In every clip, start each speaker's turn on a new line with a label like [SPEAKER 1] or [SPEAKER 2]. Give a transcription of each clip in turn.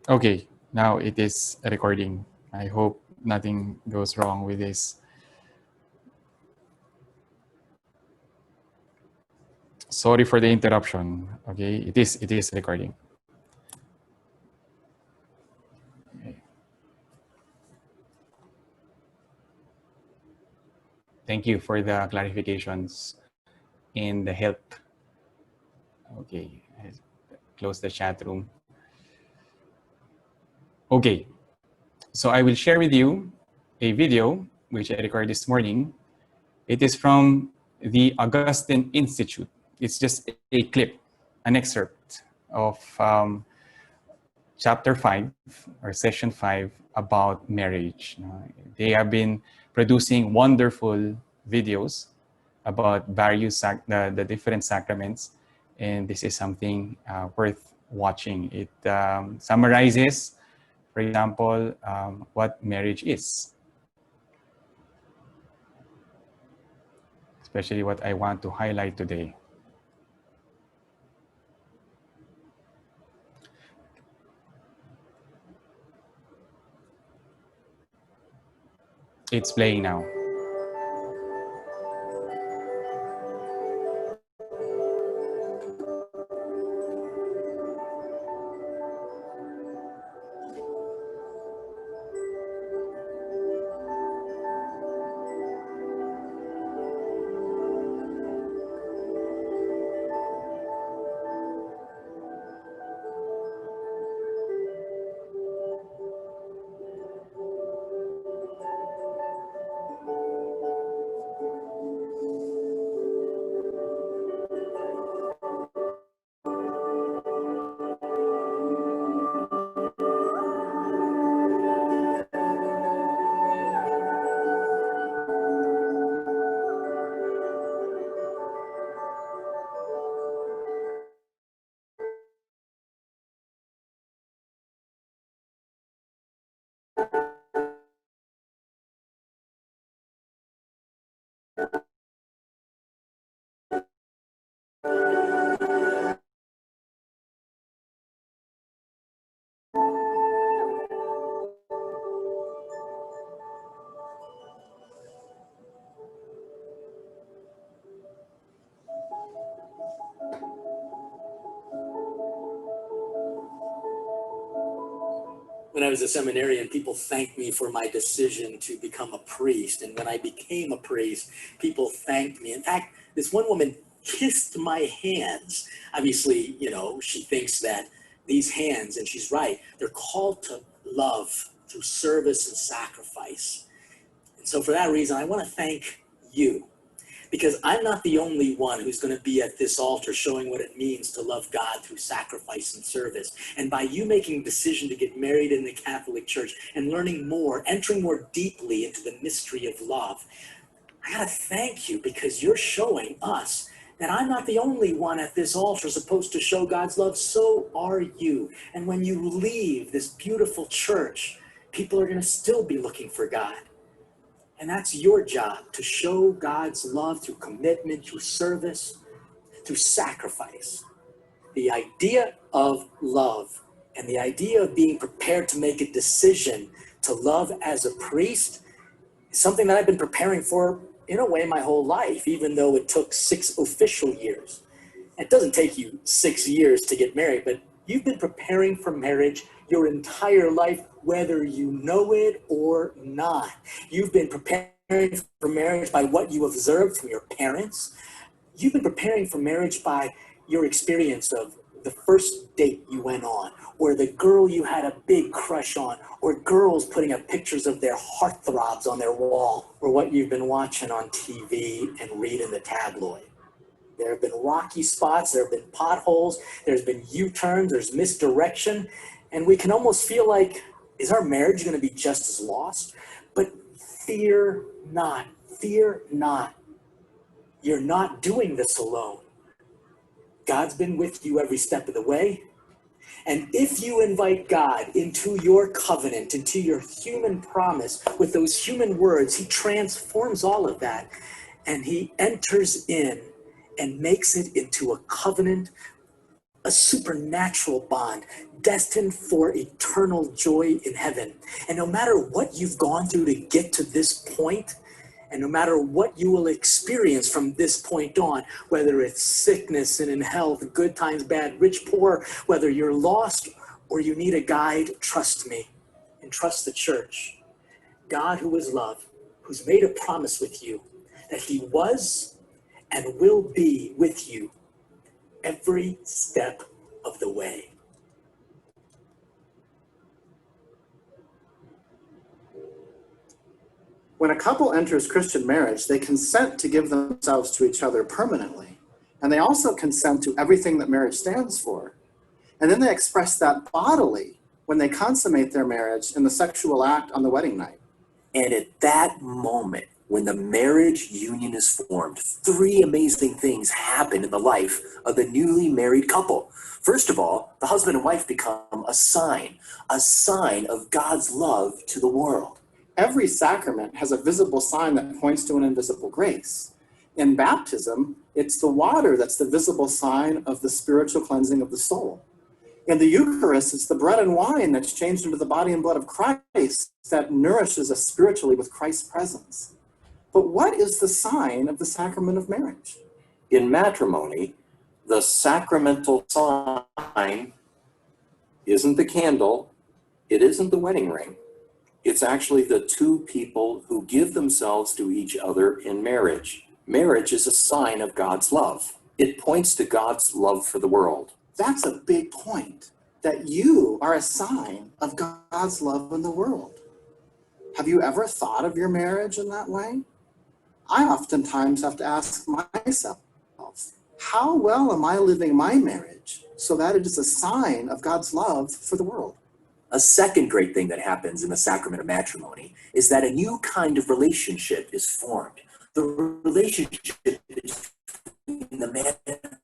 [SPEAKER 1] Okay, now it is recording. I hope nothing goes wrong with this. Sorry for the interruption. Okay, it is recording. Okay. Thank you for the clarifications and the help. Okay, I close the chat room. Okay, so I will share with you a video which I recorded this morning. It is from the Augustine Institute. It's just a clip, an excerpt of chapter 5 or session 5 about marriage. They have been producing wonderful videos about various the different sacraments, and this is something worth watching. It summarizes, for example, what marriage is, especially what I want to highlight today. It's playing now.
[SPEAKER 2] When I was a seminarian, people thanked me for my decision to become a priest. And when I became a priest, people thanked me. In fact, this one woman kissed my hands. Obviously, you know, she thinks that these hands, and she's right, they're called to love through service and sacrifice. And so for that reason, I want to thank you, because I'm not the only one who's going to be at this altar showing what it means to love God through sacrifice and service. And by you making a decision to get married in the Catholic Church and learning more, entering more deeply into the mystery of love, I got to thank you, because you're showing us that I'm not the only one at this altar supposed to show God's love. So are you. And when you leave this beautiful church, people are going to still be looking for God. And that's your job, to show God's love through commitment, through service, through sacrifice. The idea of love and the idea of being prepared to make a decision to love as a priest is something that I've been preparing for, in a way, my whole life, even though it took 6 official years. It doesn't take you 6 years to get married, but you've been preparing for marriage your entire life, whether you know it or not. You've been preparing for marriage by what you observed from your parents. You've been preparing for marriage by your experience of the first date you went on, or the girl you had a big crush on, or girls putting up pictures of their heartthrobs on their wall, or what you've been watching on TV and read in the tabloid. There have been rocky spots, there have been potholes, there's been U-turns, there's misdirection, and we can almost feel like, is our marriage going to be just as lost? But fear not, fear not. You're not doing this alone. God's been with you every step of the way. And if you invite God into your covenant, into your human promise with those human words, he transforms all of that, and he enters in and makes it into a covenant, a supernatural bond destined for eternal joy in heaven. And no matter what you've gone through to get to this point, and no matter what you will experience from this point on, whether it's sickness and in health, good times, bad, rich, poor, whether you're lost or you need a guide, trust me and trust the church. God, who is love, who's made a promise with you that he was and will be with you every step of the way.
[SPEAKER 3] When a couple enters Christian marriage, they consent to give themselves to each other permanently. And they also consent to everything that marriage stands for. And then they express that bodily when they consummate their marriage in the sexual act on the wedding night.
[SPEAKER 4] And at that moment, when the marriage union is formed, three amazing things happen in the life of the newly married couple. First of all, the husband and wife become a sign of God's love to the world.
[SPEAKER 3] Every sacrament has a visible sign that points to an invisible grace. In baptism, it's the water that's the visible sign of the spiritual cleansing of the soul. In the Eucharist, it's the bread and wine that's changed into the body and blood of Christ that nourishes us spiritually with Christ's presence. But what is the sign of the sacrament of marriage?
[SPEAKER 4] In matrimony, the sacramental sign isn't the candle, it isn't the wedding ring. It's actually the two people who give themselves to each other in marriage. Marriage is a sign of God's love. It points to God's love for the world.
[SPEAKER 3] That's a big point, that you are a sign of God's love in the world. Have you ever thought of your marriage in that way? I oftentimes have to ask myself, how well am I living my marriage so that it is a sign of God's love for the world?
[SPEAKER 4] A second great thing that happens in the sacrament of matrimony is that a new kind of relationship is formed. The relationship between the man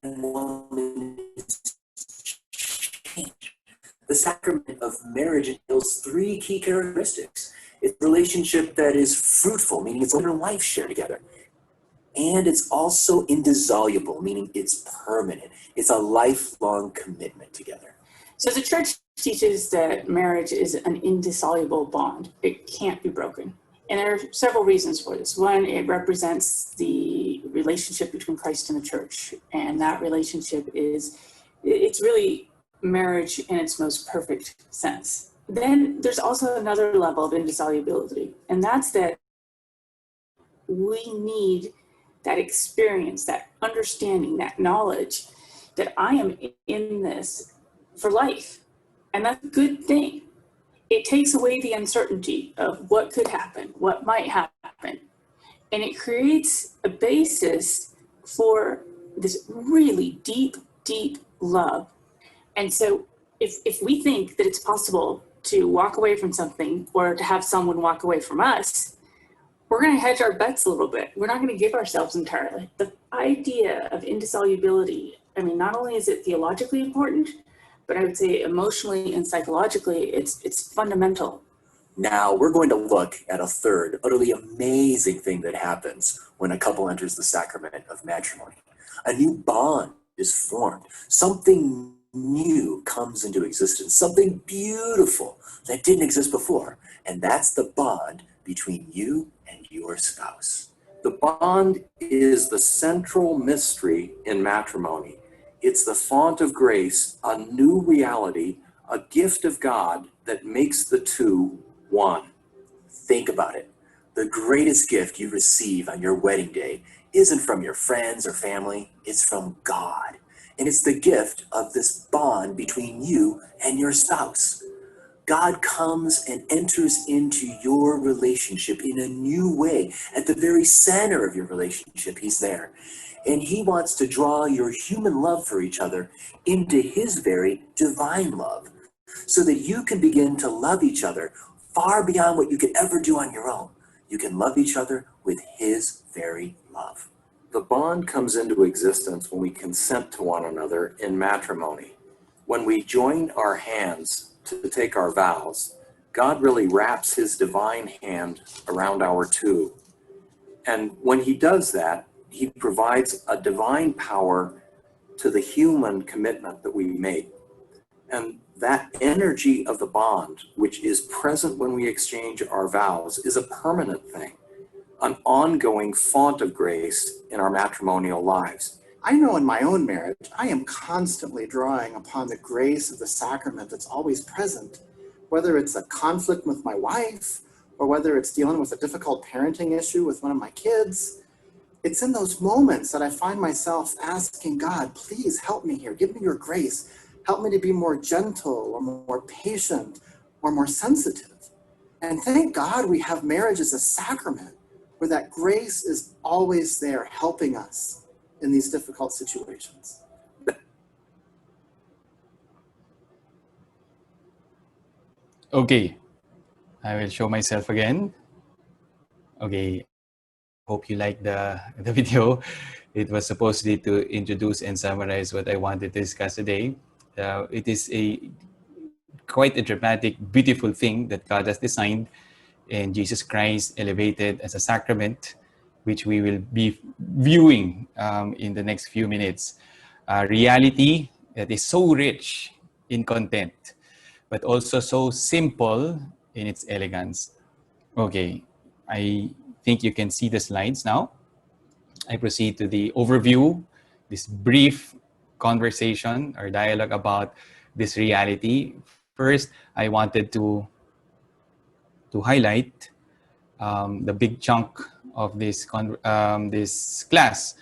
[SPEAKER 4] and woman is changed. The sacrament of marriage entails three key characteristics. It's a relationship that is fruitful, meaning it's husband and wife share together. And it's also indissoluble, meaning it's permanent. It's a lifelong commitment together.
[SPEAKER 5] So the church teaches that marriage is an indissoluble bond. It can't be broken. And there are several reasons for this. One, it represents the relationship between Christ and the church. And that relationship it's really marriage in its most perfect sense. Then there's also another level of indissolubility. And that's that we need that experience, that understanding, that knowledge that I am in this for life. And that's a good thing. It takes away the uncertainty of what could happen, what might happen. And it creates a basis for this really deep, deep love. And so if we think that it's possible to walk away from something or to have someone walk away from us, we're going to hedge our bets a little bit. We're not going to give ourselves entirely. The idea of indissolubility, I mean, not only is it theologically important, but I would say emotionally and psychologically, it's fundamental.
[SPEAKER 4] Now we're going to look at a third utterly amazing thing that happens when a couple enters the sacrament of matrimony. A new bond is formed. Something new comes into existence. Something beautiful that didn't exist before. And that's the bond between you and your spouse. The bond is the central mystery in matrimony. It's the font of grace, a new reality, a gift of God that makes the two one. Think about it. The greatest gift you receive on your wedding day isn't from your friends or family, it's from God. And it's the gift of this bond between you and your spouse. God comes and enters into your relationship in a new way. At the very center of your relationship, he's there. And he wants to draw your human love for each other into his very divine love, so that you can begin to love each other far beyond what you could ever do on your own. You can love each other with his very love. The bond comes into existence when we consent to one another in matrimony. When we join our hands to take our vows, God really wraps his divine hand around our two. And when he does that, he provides a divine power to the human commitment that we made. And that energy of the bond, which is present when we exchange our vows, is a permanent thing, an ongoing font of grace in our matrimonial lives.
[SPEAKER 3] I know in my own marriage, I am constantly drawing upon the grace of the sacrament that's always present, whether it's a conflict with my wife or whether it's dealing with a difficult parenting issue with one of my kids. It's in those moments that I find myself asking God, please help me here. Give me your grace. Help me to be more gentle or more patient or more sensitive. And thank God we have marriage as a sacrament where that grace is always there helping us in these difficult situations.
[SPEAKER 1] Okay, I will show myself again. Okay, hope you like the video. It was supposedly to introduce and summarize what I wanted to discuss today. It is quite a dramatic, beautiful thing that God has designed, and Jesus Christ elevated as a sacrament, which we will be viewing in the next few minutes. Reality that is so rich in content, but also so simple in its elegance. Okay, I think you can see the slides now. I proceed to the overview, this brief conversation or dialogue about this reality. First, I wanted to highlight the big chunk of this class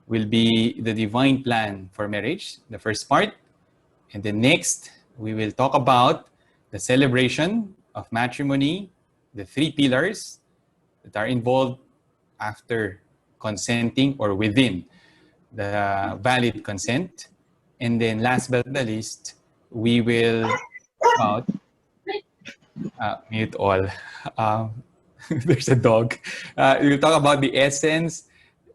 [SPEAKER 1] will be the divine plan for marriage, the first part. And the next, we will talk about the celebration of matrimony, the three pillars that are involved after consenting or within the valid consent. And then last but not least, we will talk about, mute all. There's a dog. We'll talk about the essence,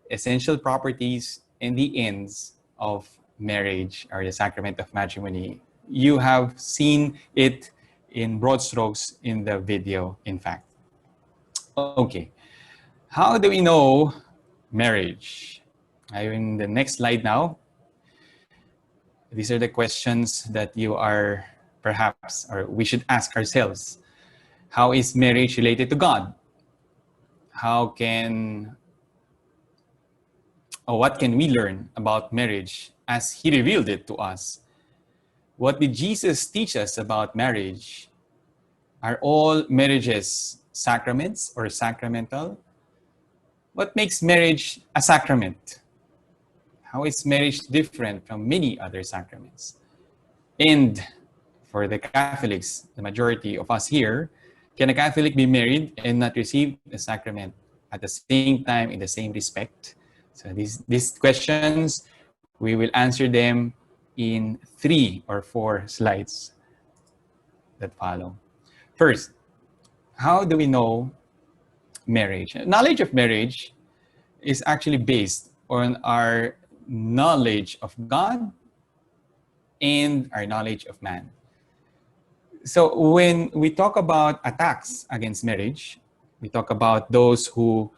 [SPEAKER 1] essential properties, and the ends of marriage or the sacrament of matrimony. You have seen it in broad strokes in the video, in fact. Okay, how do we know marriage? I'm in the next slide now. These are the questions that you are perhaps, or we should ask ourselves. How is marriage related to God? What can we learn about marriage as He revealed it to us? What did Jesus teach us about marriage? Are all marriages sacraments or sacramental? What makes marriage a sacrament? How is marriage different from many other sacraments? And for the Catholics, the majority of us here, can a Catholic be married and not receive the sacrament at the same time in the same respect? So these questions, we will answer them in 3 or 4 slides that follow. First, how do we know marriage? Knowledge of marriage is actually based on our knowledge of God and our knowledge of man. So when we talk about attacks against marriage, we talk about those who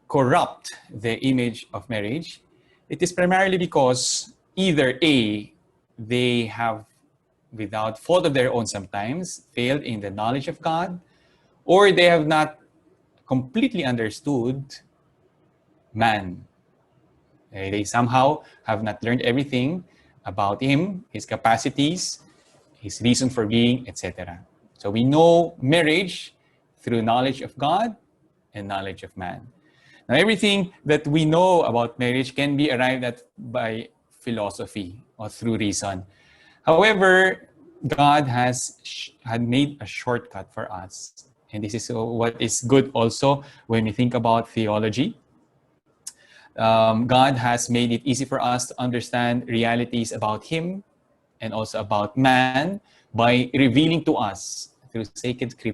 [SPEAKER 1] corrupt the image of marriage. It is primarily because either A, they have, without fault of their own sometimes, failed in the knowledge of God, or they have not completely understood man. They somehow have not learned everything about him, his capacities, his reason for being, etc. So we know marriage through knowledge of God and knowledge of man. Now, everything that we know about marriage can be arrived at by philosophy or through reason. However, God had made a shortcut for us. And this is what is good also when we think about theology. God has made it easy for us to understand realities about Him and also about man by revealing to us through sacred